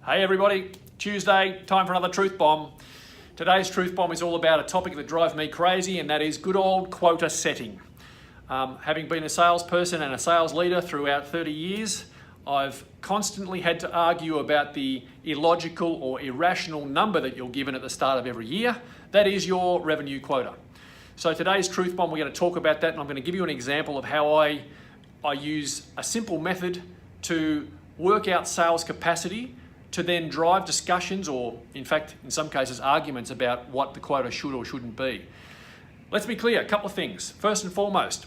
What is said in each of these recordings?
Hey everybody, Tuesday, time for another Truth Bomb. Today's Truth Bomb is all about a topic that drives me crazy, and that is good old quota setting. Having been a salesperson and a sales leader throughout 30 years, I've constantly had to argue about the illogical or irrational number that you're given at the start of every year. That is your revenue quota. So today's Truth Bomb, we're going to talk about that, and I'm going to give you an example of how I use a simple method to work out sales capacity to then drive discussions, or in fact, in some cases, arguments about what the quota should or shouldn't be. Let's be clear, a couple of things. First and foremost,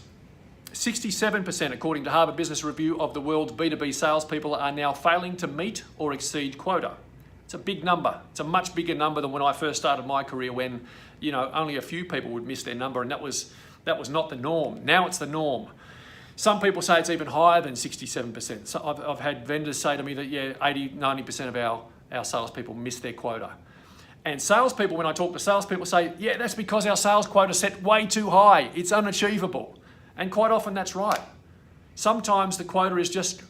67%, according to Harvard Business Review, of the world's B2B salespeople are now failing to meet or exceed quota. It's a big number. It's a much bigger number than when I first started my career, when only a few people would miss their number, and that was not the norm. Now it's the norm. Some people say it's even higher than 67%. So I've had vendors say to me that, 80, 90% of our salespeople miss their quota. And salespeople, when I talk to salespeople, say, yeah, that's because our sales quota is set way too high. It's unachievable. And quite often that's right. Sometimes the quota is just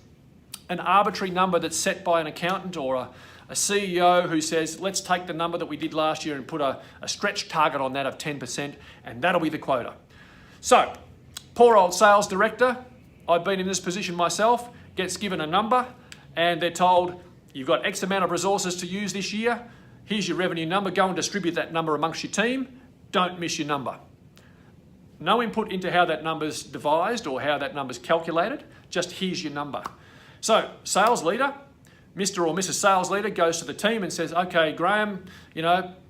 an arbitrary number that's set by an accountant or a CEO who says, let's take the number that we did last year and put a stretch target on that of 10%, and that'll be the quota. So, poor old sales director, I've been in this position myself, gets given a number and they're told, you've got X amount of resources to use this year, here's your revenue number, go and distribute that number amongst your team, don't miss your number. No input into how that number's devised or how that number's calculated, just here's your number. So, sales leader, Mr. or Mrs. Sales Leader goes to the team and says, okay, Graham,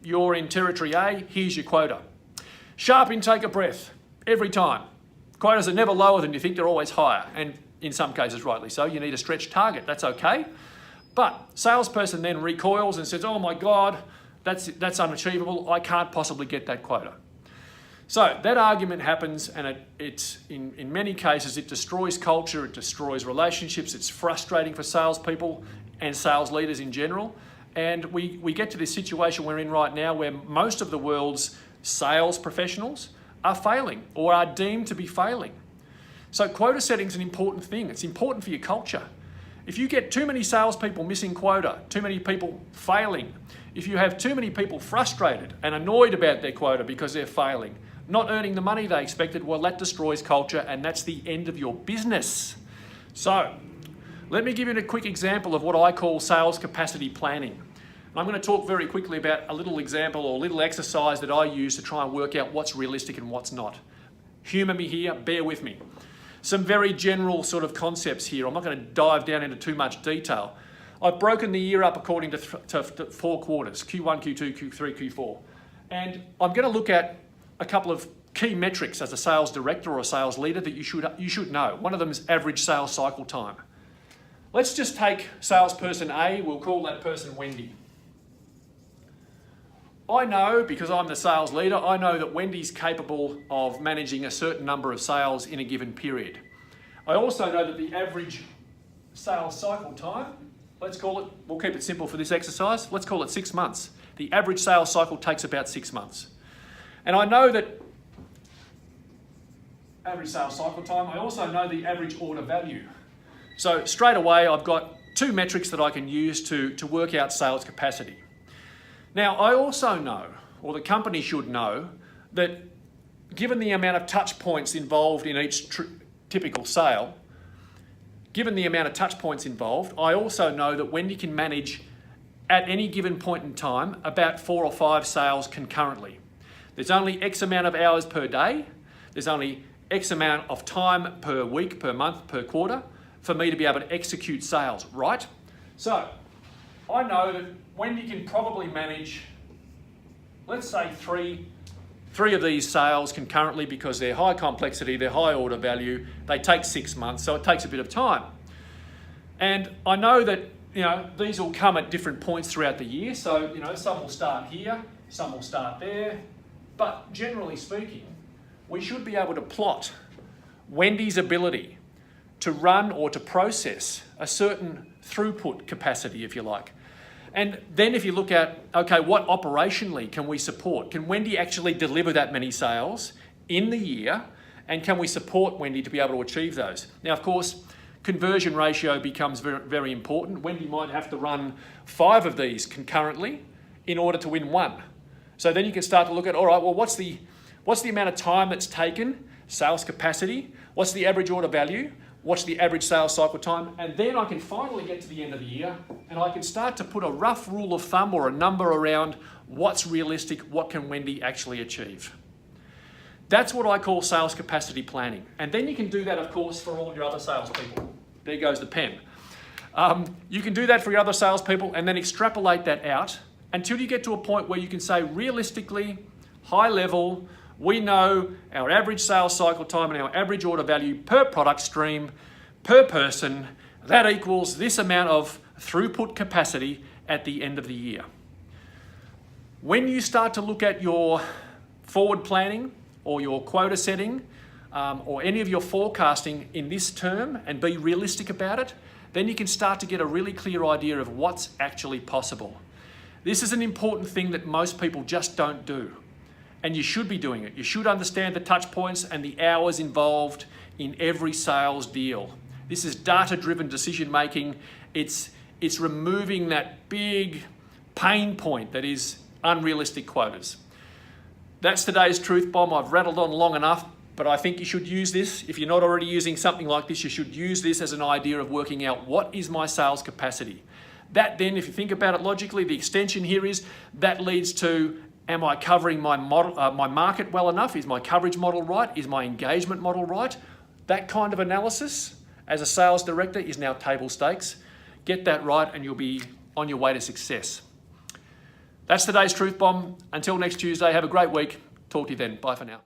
you're in territory A, here's your quota. Sharp intake of breath, every time. Quotas are never lower than you think, they're always higher, and in some cases rightly so. You need a stretch target, that's okay. But salesperson then recoils and says, oh my God, that's unachievable, I can't possibly get that quota. So that argument happens, and it's in many cases it destroys culture, it destroys relationships, it's frustrating for salespeople and sales leaders in general. And we get to this situation we're in right now where most of the world's sales professionals are failing or are deemed to be failing. So quota setting is an important thing. It's important for your culture. If you get too many salespeople missing quota, too many people failing, if you have too many people frustrated and annoyed about their quota because they're failing, not earning the money they expected, well, that destroys culture, and that's the end of your business. So let me give you a quick example of what I call sales capacity planning. I'm going to talk very quickly about a little example or little exercise that I use to try and work out what's realistic and what's not. Humour me here, bear with me. Some very general sort of concepts here. I'm not going to dive down into too much detail. I've broken the year up according to 4 quarters, Q1, Q2, Q3, Q4. And I'm going to look at a couple of key metrics as a sales director or a sales leader that you should know. One of them is average sales cycle time. Let's just take salesperson A, we'll call that person Wendy. I know, because I'm the sales leader, I know that Wendy's capable of managing a certain number of sales in a given period. I also know that the average sales cycle time, let's call it, we'll keep it simple for this exercise, let's call it 6 months. The average sales cycle takes about 6 months. And I know that average sales cycle time, I also know the average order value. So straight away, I've got 2 metrics that I can use to work out sales capacity. Now, I also know, or the company should know, that given the amount of touch points involved in each typical sale, given the amount of touch points involved, I also know that Wendy can manage at any given point in time about 4 or 5 sales concurrently. There's only X amount of hours per day, there's only X amount of time per week, per month, per quarter for me to be able to execute sales, right? So, I know that Wendy can probably manage, let's say three of these sales concurrently because they're high complexity, they're high order value, they take 6 months, so it takes a bit of time. And I know that these will come at different points throughout the year, so some will start here, some will start there, but generally speaking, we should be able to plot Wendy's ability to run or to process a certain throughput capacity, if you like. And then if you look at, okay, what operationally can we support? Can Wendy actually deliver that many sales in the year? And can we support Wendy to be able to achieve those? Now, of course, conversion ratio becomes very, very important. Wendy might have to run 5 of these concurrently in order to win 1. So then you can start to look at, all right, well, what's the amount of time that's taken, sales capacity, what's the average order value, what's the average sales cycle time, and then I can finally get to the end of the year and I can start to put a rough rule of thumb or a number around what's realistic, what can Wendy actually achieve. That's what I call sales capacity planning. And then you can do that, of course, for all your other salespeople. There goes the pen. You can do that for your other salespeople and then extrapolate that out until you get to a point where you can say, realistically, high level, we know our average sales cycle time and our average order value per product stream, per person, that equals this amount of throughput capacity at the end of the year. When you start to look at your forward planning or your quota setting or any of your forecasting in this term and be realistic about it, then you can start to get a really clear idea of what's actually possible. This is an important thing that most people just don't do. And you should be doing it. You should understand the touch points and the hours involved in every sales deal. This is data-driven decision making. It's removing that big pain point that is unrealistic quotas. That's today's truth bomb. I've rattled on long enough, but I think you should use this. If you're not already using something like this, you should use this as an idea of working out what is my sales capacity. That then, if you think about it logically, the extension here is that leads to, am I covering my model, my market well enough? Is my coverage model right? Is my engagement model right? That kind of analysis as a sales director is now table stakes. Get that right and you'll be on your way to success. That's today's truth bomb. Until next Tuesday, have a great week. Talk to you then. Bye for now.